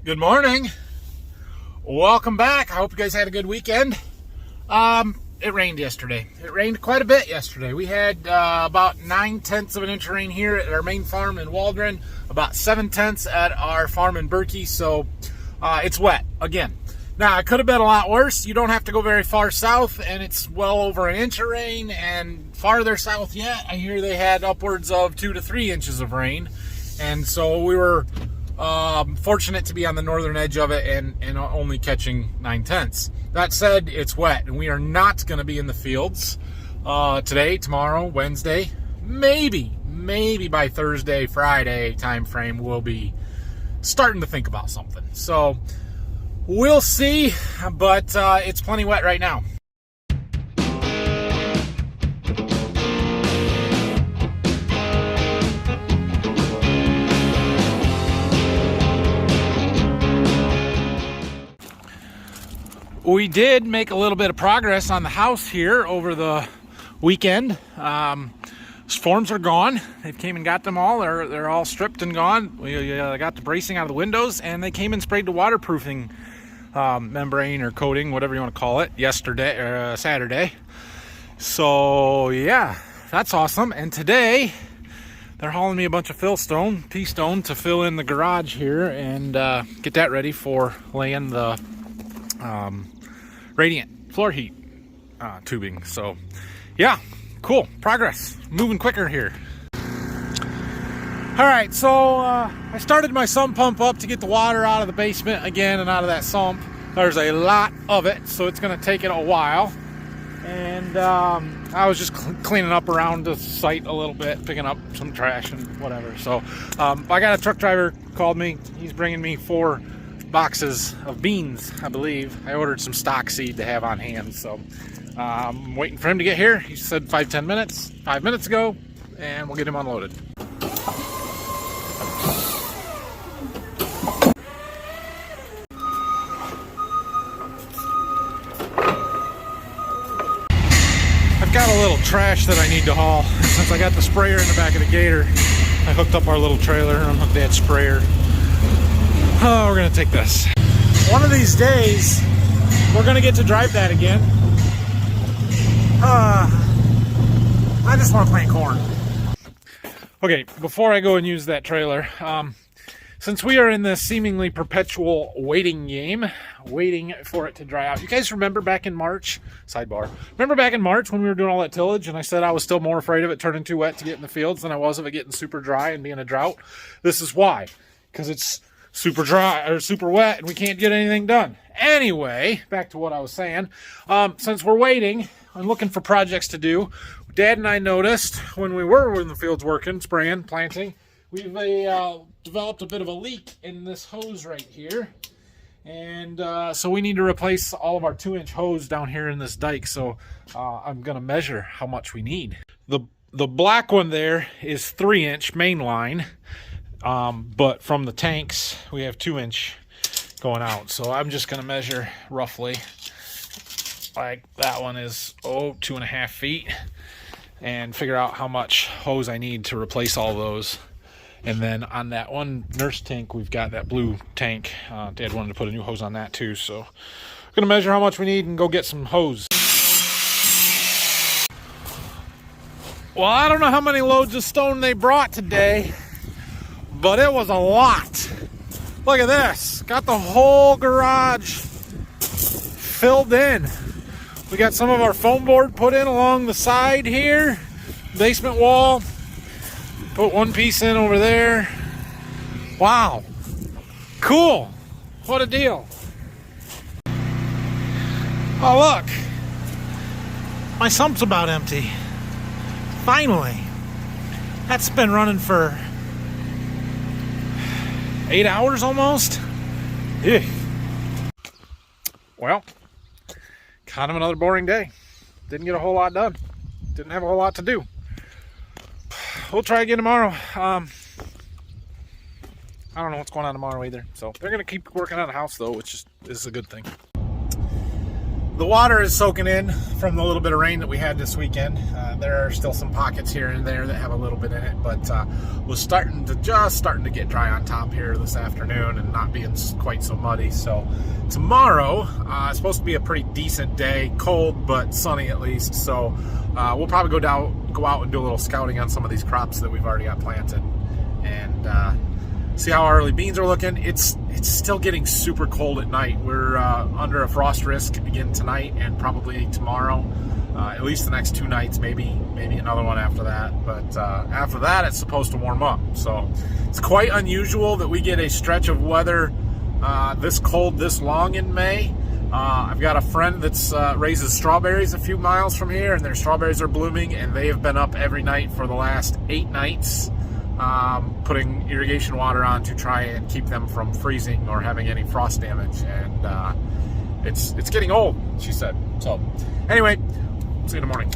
Good morning. Welcome back. I hope you guys had a good weekend. It rained yesterday. It rained quite a bit yesterday. We had about 9/10 of an inch of rain here at our main farm in Waldron, about 7/10 at our farm in Berkey, so it's wet again. Now, it could have been a lot worse. You don't have to go very far south, and it's well over an inch of rain, and farther south yet, I hear they had upwards of 2 to 3 inches of rain, and so we were fortunate to be on the northern edge of it and only catching 9/10. That said, it's wet, and we are not going to be in the fields today, tomorrow, Wednesday. Maybe by Thursday, Friday time frame, we'll be starting to think about something. So we'll see, but it's plenty wet right now. We did make a little bit of progress on the house here over the weekend. Forms are gone. They came and got them all. They're all stripped and gone. We got the bracing out of the windows, and they came and sprayed the waterproofing membrane or coating, whatever you want to call it, Saturday. So yeah, that's awesome. And today they're hauling me a bunch of pea stone to fill in the garage here and get that ready for laying the radiant floor heat tubing. So yeah, cool progress, moving quicker here. All right, so I started my sump pump up to get the water out of the basement again and out of that sump. There's a lot of it, so it's going to take it a while. And I was just cleaning up around the site a little bit, picking up some trash and whatever. So I got a truck driver called me. He's bringing me 4 boxes of beans, I believe. I ordered some stock seed to have on hand, so I'm waiting for him to get here. He said 5 minutes ago, and we'll get him unloaded. I've got a little trash that I need to haul. Since I got the sprayer in the back of the Gator, I hooked up our little trailer and unhooked that sprayer. Oh, we're gonna take this. One of these days, we're gonna get to drive that again. I just want to plant corn. Okay, before I go and use that trailer, since we are in this seemingly perpetual waiting game, waiting for it to dry out. You guys remember back in March, sidebar, remember back in March when we were doing all that tillage and I said I was still more afraid of it turning too wet to get in the fields than I was of it getting super dry and being a drought? This is why, because it's super dry or super wet and we can't get anything done. Anyway, back to what I was saying. Since we're waiting and looking for projects to do, Dad and I noticed when we were in the fields working, spraying, planting, we've developed a bit of a leak in this hose right here. And so we need to replace all of our 2-inch hose down here in this dike. So I'm going to measure how much we need. The black one there is 3-inch main line. But from the tanks, we have 2-inch going out. So I'm just going to measure roughly, like that one is 2.5 feet, and figure out how much hose I need to replace all those. And then on that one nurse tank, we've got that blue tank. Dad wanted to put a new hose on that too. So I'm going to measure how much we need and go get some hose. Well, I don't know how many loads of stone they brought today, but it was a lot. Look at this. Got the whole garage filled in. We got some of our foam board put in along the side here. Basement wall. Put one piece in over there. Wow. Cool. What a deal. Oh, look. My sump's about empty. Finally. That's been running for 8 hours almost. Yeah. Well, kind of another boring day. Didn't get a whole lot done. Didn't have a whole lot to do. We'll try again tomorrow. I don't know what's going on tomorrow either. So they're going to keep working on the house though, which is a good thing. The water is soaking in from the little bit of rain that we had this weekend. There are still some pockets here and there that have a little bit in it, but was starting to get dry on top here this afternoon and not being quite so muddy. So tomorrow is supposed to be a pretty decent day, cold but sunny at least. So we'll probably go out and do a little scouting on some of these crops that we've already got planted, and see how our early beans are looking. It's still getting super cold at night. We're under a frost risk again tonight and probably tomorrow. At least the next 2 nights, maybe another one after that. But after that, it's supposed to warm up. So it's quite unusual that we get a stretch of weather this cold this long in May. I've got a friend that's raises strawberries a few miles from here, and their strawberries are blooming, and they have been up every night for the last 8 nights. Putting irrigation water on to try and keep them from freezing or having any frost damage, and it's getting old, she said. So anyway, see you in the morning.